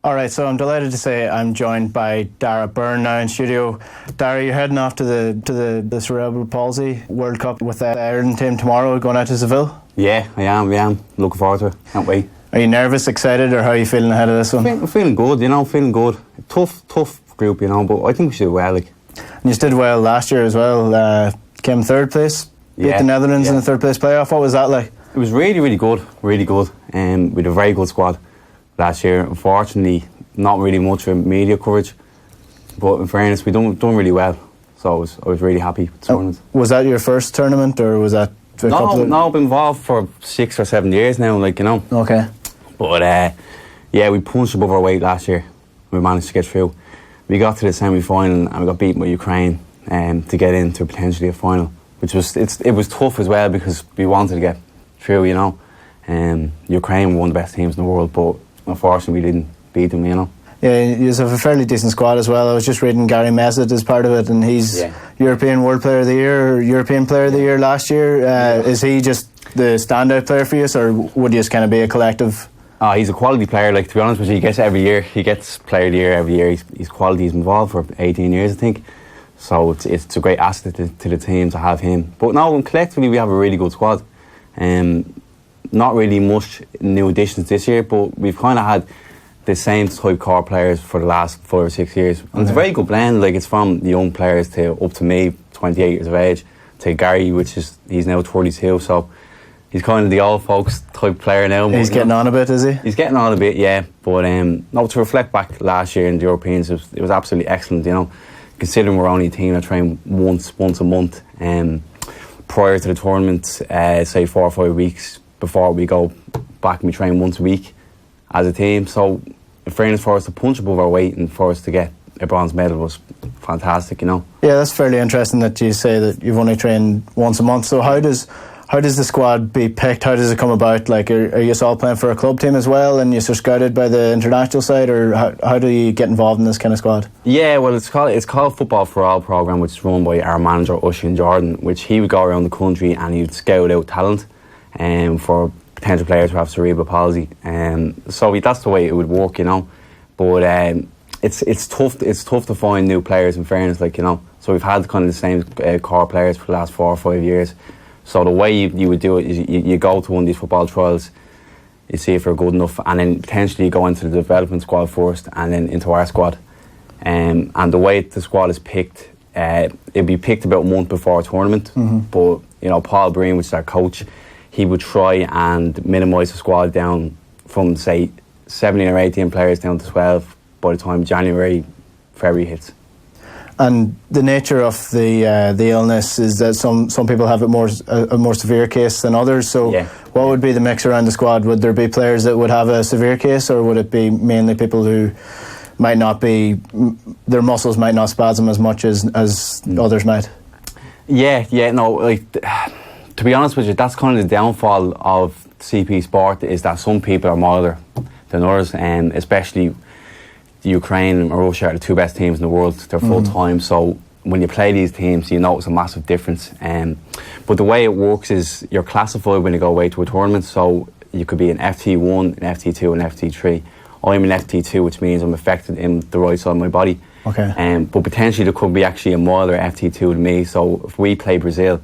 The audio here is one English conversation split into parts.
Alright, so I'm delighted to say I'm joined by Daragh Byrne now in studio. Darragh, you're heading off to the Cerebral Palsy World Cup with the Ireland team tomorrow, going out to Seville? Yeah, I am. Looking forward to it. Can't wait. Are you nervous, excited, or how are you feeling ahead of this one? I'm feeling good, feeling good. Tough group, but I think we should do well. And you did well last year as well. Came third place, beat the Netherlands in the third place playoff. What was that like? It was really good. We had a very good squad last year. Unfortunately, not really much of media coverage, but in fairness, we done really well. So I was really happy with the tournament. Was that your first tournament, or was that a couple of... No, I've been involved for 6 or 7 years now, Okay. But we punched above our weight last year. We managed to get through. We got to the semi-final and we got beaten by Ukraine to get into potentially a final, which was it was tough as well because we wanted to get through, Ukraine were one of the best teams in the world, but unfortunately we didn't beat them, Yeah, you have a fairly decent squad as well. I was just reading Gary Messett as part of it, and he's European World Player of the Year, or European Player of the Year last year. Is he just the standout player for you, or would you just kind of be a collective? Oh, he's a quality player. To be honest with you, he gets every year. He gets Player of the Year every year. He's quality. He's involved for 18 years, I think. So it's a great asset to the team to have him. But no, collectively we have a really good squad. Not really much new additions this year, but we've kind of had the same type core players for the last 5 or 6 years. And it's a very good blend. It's from the young players to up to me, 28 years of age, to Gary, he's now 32. So he's kind of the old folks type player now. He's getting on a bit, is he? He's getting on a bit, yeah. But to reflect back last year in the Europeans, it was absolutely excellent, Considering we're only a team that train once a month, prior to the tournament, say 4 or 5 weeks before we go back, and we train once a week as a team. So in fairness, for us to punch above our weight and for us to get a bronze medal was fantastic, Yeah, that's fairly interesting that you say that you've only trained once a month. So how does the squad be picked? How does it come about? Are you all playing for a club team as well, and you're scouted by the international side, or how do you get involved in this kind of squad? Yeah, well, it's called Football for All programme, which is run by our manager Oisin Jordan, which he would go around the country and he'd scout out talent for potential players who have cerebral palsy. So that's the way it would work, But it's tough to find new players, in fairness, So we've had kind of the same core players for the last 4 or 5 years. So the way you would do it is you go to one of these football trials, you see if you're good enough, and then potentially you go into the development squad first and then into our squad. And the way the squad is picked, it'll be picked about a month before a tournament. But, Paul Breen, which is our coach, he would try and minimise the squad down from, say, 17 or 18 players down to 12 by the time February hits. And the nature of the illness is that some people have a more severe case than others. So what would be the mix around the squad? Would there be players that would have a severe case, or would it be mainly people who might not be, their muscles might not spasm as much as others might? To be honest with you, that's kind of the downfall of CP sport, is that some people are milder than others, and especially Ukraine and Russia are the 2 best teams in the world. They're full time, so when you play these teams, you notice a massive difference. But the way it works is you're classified when you go away to a tournament. So you could be an FT1, an FT2, and FT3. I'm an FT2, which means I'm affected in the right side of my body. Okay. But potentially there could be actually a milder FT2 than me. So if we play Brazil,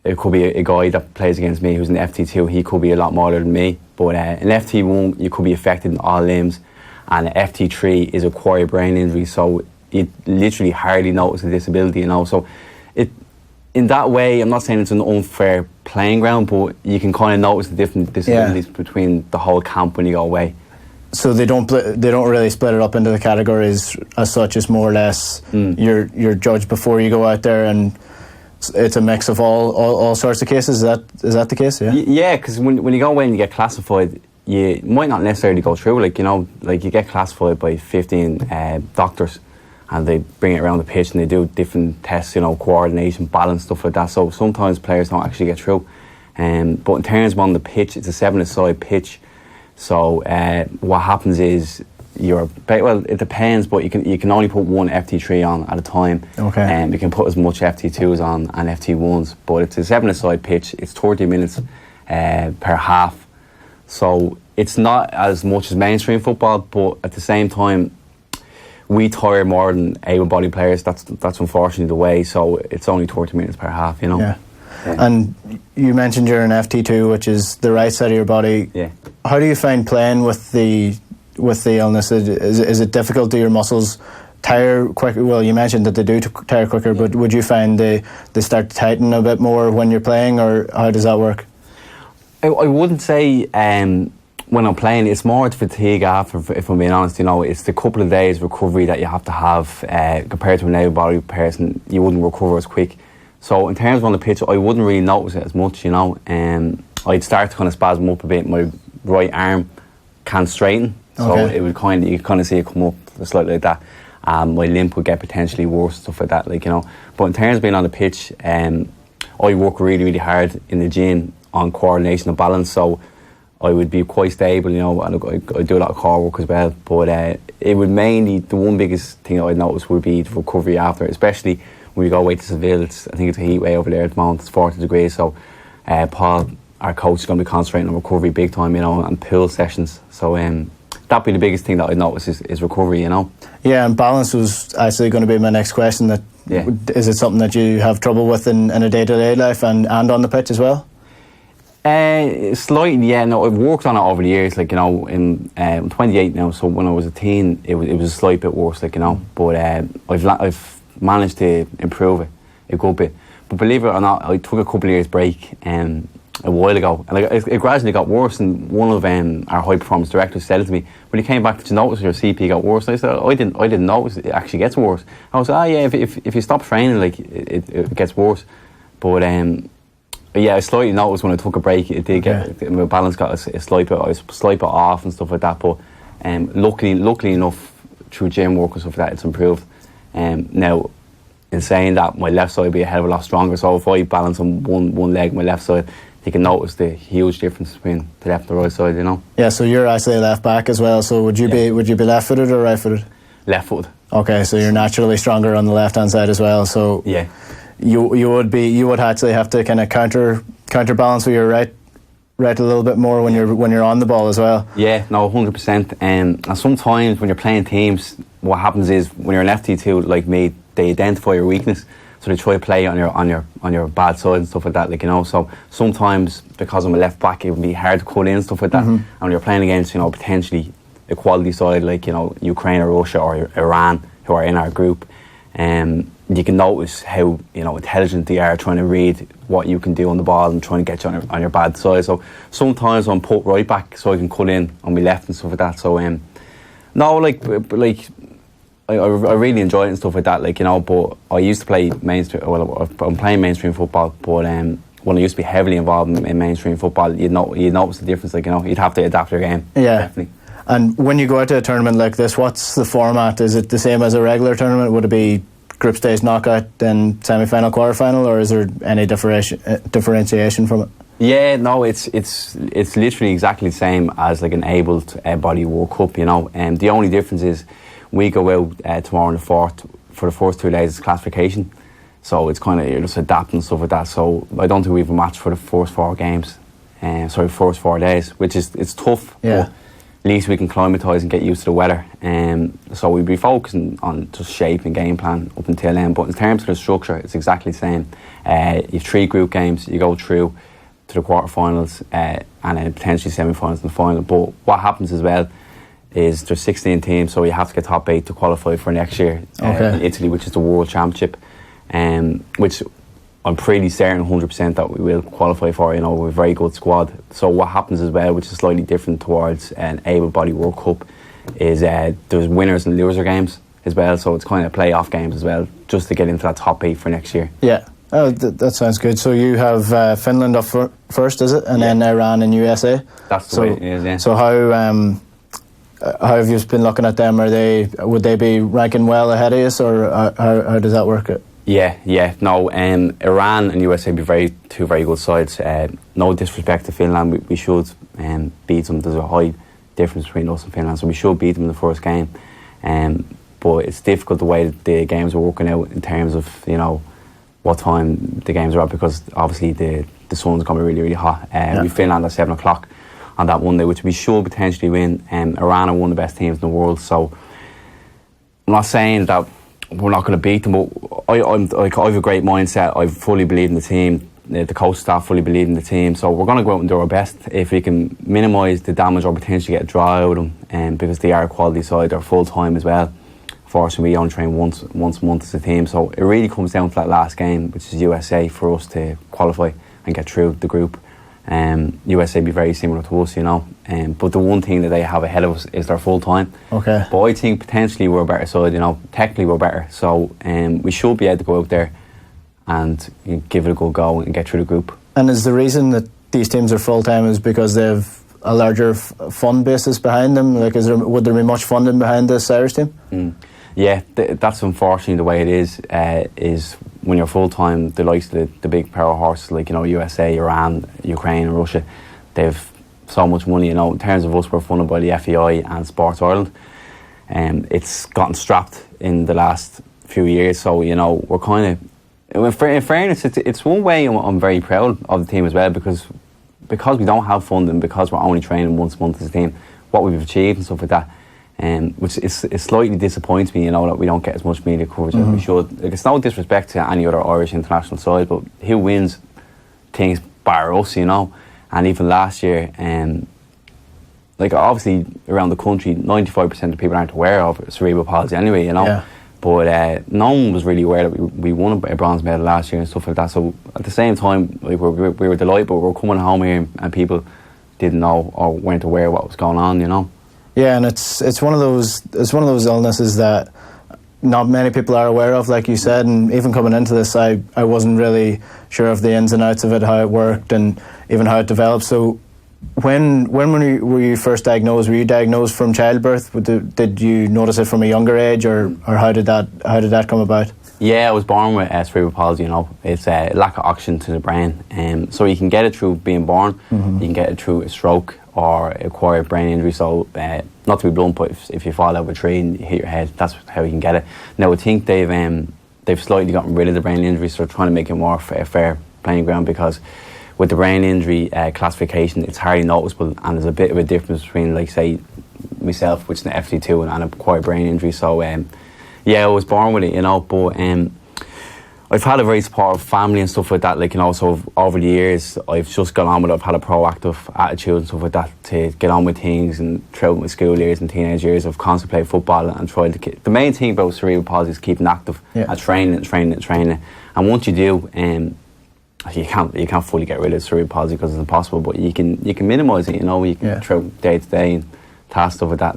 it could be a guy that plays against me who's an FT2. He could be a lot milder than me. But an FT1, you could be affected in all limbs. And FT3 is acquired brain injury, so you literally hardly notice the disability, So in that way, I'm not saying it's an unfair playing ground, but you can kind of notice the different disabilities between the whole camp when you go away. So they don't really split it up into the categories as such. It's more or less you're judged before you go out there, and it's a mix of all sorts of cases. Is that the case? Yeah. Yeah, because when you go away and you get classified, you might not necessarily go through, you get classified by 15 doctors, and they bring it around the pitch and they do different tests, coordination, balance, stuff like that. So sometimes players don't actually get through. But in terms of on the pitch, it's a 7-a-side pitch. So what happens is it depends, but you can only put one FT3 on at a time. Okay. And you can put as much FT2s on and FT1s. But it's a 7-a-side pitch. It's 30 minutes per half. So it's not as much as mainstream football, but at the same time, we tire more than able-bodied players. That's unfortunately the way. So it's only 30 minutes per half, you know. Yeah. And you mentioned you're an FT2, which is the right side of your body. Yeah. How do you find playing with the illness? Is it difficult? Do your muscles tire quicker? Well, you mentioned that they do tire quicker, but would you find they start to tighten a bit more when you're playing, or how does that work? I wouldn't say when I'm playing, it's more the fatigue after, if I'm being honest. You know, it's the couple of days recovery that you have to have compared to an able-bodied person. You wouldn't recover as quick. So in terms of on the pitch, I wouldn't really notice it as much, you know. I'd start to kind of spasm up a bit. My right arm can't straighten, so it would you kind of see it come up slightly like that. My limp would get potentially worse, stuff like that, like, you know. But in terms of being on the pitch, I work really, really hard in the gym on coordination and balance, so I would be quite stable, you know, and I do a lot of core work as well. But it would mainly, the one biggest thing that I'd notice would be the recovery after, especially when we go away to Seville. I think it's a heat wave over there at the moment, it's 40 degrees, so Paul, our coach, is going to be concentrating on recovery big time, you know, and pool sessions. So that'd be the biggest thing that I'd notice is recovery, you know. Yeah, and balance was actually going to be my next question. Is it something that you have trouble with in a day-to-day life and on the pitch as well? Slightly, yeah. No, I've worked on it over the years. Like, you know, I'm 28 now, so when I was a teen, it was a slight bit worse, like, you know. But I've managed to improve it a good bit. But believe it or not, I took a couple of years break a while ago, and it gradually got worse. And one of our high performance directors said to me, when he came back, did you notice your CP got worse? And I said, I didn't notice it actually gets worse. I was like, yeah, if you stop training, like, it gets worse. But yeah, I slightly noticed when I took a break, it did get, my balance got a slight bit off and stuff like that. But luckily enough, through gym work and stuff like that, it's improved. Now, in saying that, my left side will be a hell of a lot stronger. So if I balance on one leg, my left side, you can notice the huge difference between the left and the right side, you know. Yeah, so you're actually left back as well. So would you be left-footed or right-footed? Left-footed. Okay, so you're naturally stronger on the left-hand side as well. So yeah, you would actually have to kind of counterbalance with your right a little bit more when you're on the ball as well. Yeah, no, 100%. And sometimes when you're playing teams, what happens is when you're an FT2 like me, they identify your weakness, so they try to play on your bad side and stuff like that, like, you know. So sometimes because I'm a left back, it would be hard to cut in and stuff like that. And when you're playing against, you know, potentially a quality side like, you know, Ukraine or Russia or Iran, who are in our group, you can notice how, you know, intelligent they are trying to read what you can do on the ball and trying to get you on your bad side. So sometimes I'm put right back so I can cut in on my left and stuff like that. So no, like I really enjoy it and stuff like that, like, you know. But I used to play mainstream. Well, I'm playing mainstream football, but when I used to be heavily involved in mainstream football, you'd notice the difference. Like, you know, you'd have to adapt your game. Yeah, definitely. And when you go out to a tournament like this, what's the format? Is it the same as a regular tournament? Would it be group stage knockout, then semi-final, quarter-final, or is there any differentiation from it? Yeah, no, it's literally exactly the same as like an abled body World Cup, you know. And the only difference is we go out tomorrow on the 4th for the first 2 days of classification. So it's kind of, you're just adapting and stuff like that. So I don't think we have a match for the first 4 games. First 4 days, which is, it's tough. Yeah. But at least we can climatise and get used to the weather. So we'll be focusing on just shape and game plan up until then. But in terms of the structure, it's exactly the same. You have 3 group games, you go through to the quarterfinals and then potentially semi-finals and the final. But what happens as well is there's 16 teams, so you have to get top 8 to qualify for next year in Italy, which is the World Championship, which I'm pretty certain 100% that we will qualify for. You know, we're a very good squad. So what happens as well, which is slightly different towards an able-bodied World Cup, is there's winners and loser games as well. So it's kind of playoff games as well, just to get into that top 8 for next year. Yeah. Oh, that sounds good. So you have Finland up first, is it? And then Iran and USA? That's the way it is, yeah. So how have you been looking at them? Would they be ranking well ahead of us, or how does that work? Yeah. No, Iran and USA be two very good sides. No disrespect to Finland, we should beat them. There's a high difference between us and Finland, so we should beat them in the first game. But it's difficult the way the games are working out in terms of, you know, what time the games are at, because obviously the sun's going to be really, really hot. We Finland at 7 o'clock on that Monday, which we should potentially win. Iran are one of the best teams in the world, so I'm not saying that we're not going to beat them, but I have a great mindset. I fully believe in the team. The coach staff fully believe in the team, so we're going to go out and do our best. If we can minimise the damage or potentially get a draw out of them, because they are a quality side, they're full time as well. Fortunately, we only train once a month as a team, so it really comes down to that last game, which is USA, for us to qualify and get through the group. USA be very similar to us, but the one thing that they have ahead of us is their full time. Okay. But I think potentially we're a better side, technically we're better, so we should be able to go out there and give it a good go and get through the group. And is the reason that these teams are full time is because they have a larger fund basis behind them? Like, would there be much funding behind this Irish team? Yeah, that's unfortunately the way it is when you're full time. The likes of the big power horses like USA, Iran, Ukraine, and Russia, they've so much money. In terms of us, we're funded by the FEI and Sports Ireland, and it's gotten strapped in the last few years. So we're kind of. In fairness, it's one way I'm very proud of the team as well, because we don't have funding, because we're only training once a month as a team, what we've achieved and stuff like that, which it slightly disappoints me, that we don't get as much media coverage as we should. Like, it's no disrespect to any other Irish international side, but who wins things bar us, and even last year, like obviously around the country, 95% of people aren't aware of cerebral palsy anyway, Yeah. But no one was really aware that we won a bronze medal last year and stuff like that. So at the same time, like we were delighted, but we were coming home here and people didn't know or weren't aware of what was going on, Yeah, and it's one of those illnesses that not many people are aware of, like you said. And even coming into this, I wasn't really sure of the ins and outs of it, how it worked, and even how it developed. So when were you first diagnosed? Were you diagnosed from childbirth? Did you notice it from a younger age, or how did that come about? Yeah, I was born with cerebral palsy. It's a lack of oxygen to the brain, so you can get it through being born. Mm-hmm. You can get it through a stroke or acquired brain injury. So not to be blunt, but if you fall out of a tree and you hit your head, that's how you can get it. Now I think they've slightly gotten rid of the brain injury, so they're trying to make it more fair playing ground, because with the brain injury classification, it's hardly noticeable, and there's a bit of a difference between, like, say, myself, which is an FD2, and an acquired brain injury. So, I was born with it, but I've had a very supportive family and stuff like that, so over the years, I've just got on with it. I've had a proactive attitude and stuff like that to get on with things, and throughout my school years and teenage years, I've constantly played football and tried to the main thing about cerebral palsy is keeping active, and training. And once you do, you can't fully get rid of cerebral palsy because it's impossible, but you can minimise it, you can through day to day and tasks, stuff like that,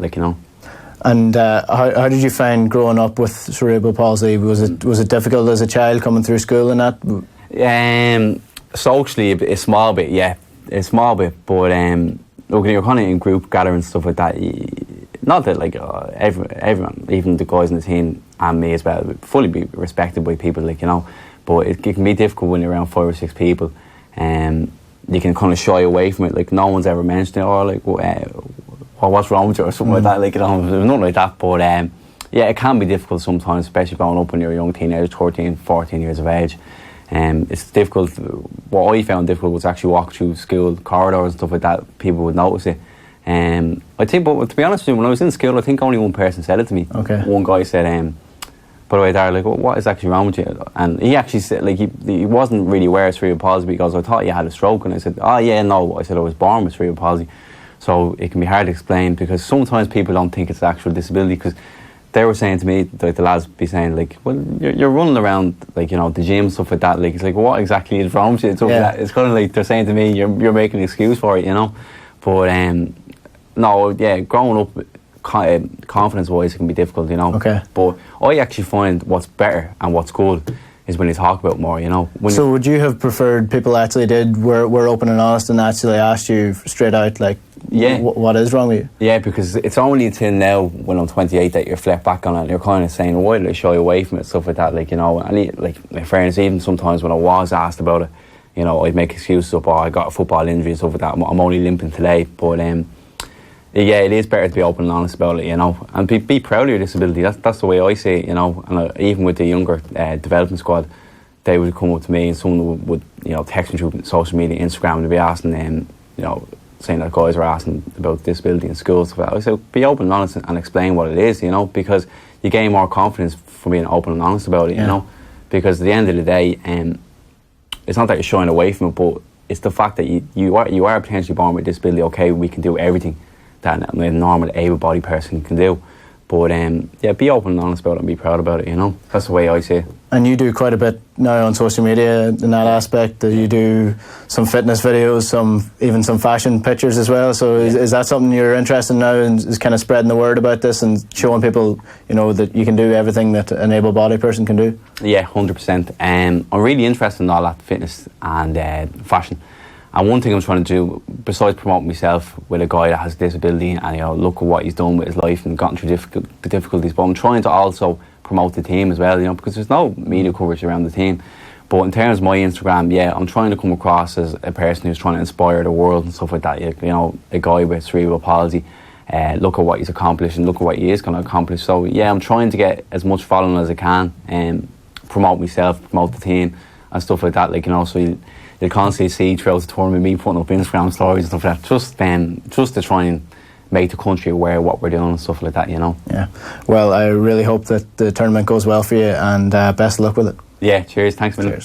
And how did you find growing up with cerebral palsy? Was it difficult as a child coming through school and that? Socially, a small bit, yeah, a small bit, but look, you're kind of in group gatherings, stuff like that. Not that everyone, even the guys in the team and me as well, fully be respected by people, but it can be difficult when you're around 5 or 6 people, and you can kind of shy away from it. Like, no one's ever mentioned it, or like, what's wrong with you, or something like that. Like, there's nothing like that. But it can be difficult sometimes, especially growing up when you're a young teenager, 13, 14 years of age. It's difficult. What I found difficult was actually walking through school corridors and stuff like that. People would notice it. I think, but to be honest with you, when I was in school, I think only one person said it to me. Okay. One guy said, by the way, Darragh, what is actually wrong with you? And he actually said, he wasn't really aware of cerebral palsy, because I thought you had a stroke. And I said, oh yeah, no. I said I was born with cerebral palsy. So it can be hard to explain, because sometimes people don't think it's an actual disability, because they were saying to me, like, the lads be saying, like, well, you're running around, like, the gym, stuff like that. Like, it's like, what exactly is wrong with you? It's kind of like they're saying to me, you're making an excuse for it, But no, yeah, growing up, confidence-wise, it can be difficult, Okay. But I actually find what's better and what's good is when you talk about more, So would you have preferred people actually were open and honest and actually asked you straight out, like, what is wrong with you? Yeah, because it's only until now, when I'm 28, that you reflect back on it and you're kind of saying, why did I shy away from it, stuff like that, and in fairness, even sometimes when I was asked about it, I'd make excuses up, I got a football injury and stuff like that, I'm only limping today, but it is better to be open and honest about it, and be proud of your disability. That's the way I see it, and even with the younger development squad, they would come up to me and someone would text me through social media, Instagram, and they'd be asking them, saying that guys are asking about disability in schools. So I say, be open and honest and explain what it is, you know, because you gain more confidence from being open and honest about it, you know, because at the end of the day, it's not that you're shying away from it, but it's the fact that you are potentially born with disability. Okay, we can do everything that a normal able-bodied person can do. But be open and honest about it and be proud about it, you know. That's the way I see it. And you do quite a bit now on social media in that aspect. That you do some fitness videos, even some fashion pictures as well. So is that something you're interested in now, and is kind of spreading the word about this and showing people, you know, that you can do everything that an able-bodied person can do? Yeah, 100%. I'm really interested in all that fitness and fashion. And one thing I'm trying to do, besides promote myself with a guy that has a disability and, you know, look at what he's done with his life and gotten through the difficulties, but I'm trying to also promote the team as well, you know, because there's no media coverage around the team. But in terms of my Instagram, I'm trying to come across as a person who's trying to inspire the world and stuff like that. You know, a guy with cerebral palsy, look at what he's accomplished and look at what he is going to accomplish. So I'm trying to get as much following as I can and promote myself, promote the team and stuff like that. Like, you know, so you'll constantly see throughout the tournament me putting up Instagram stories and stuff like that, just to try and make the country aware of what we're doing and stuff like that, you know. Yeah. Well, I really hope that the tournament goes well for you, and best of luck with it. Yeah, cheers. Thanks, man. Cheers.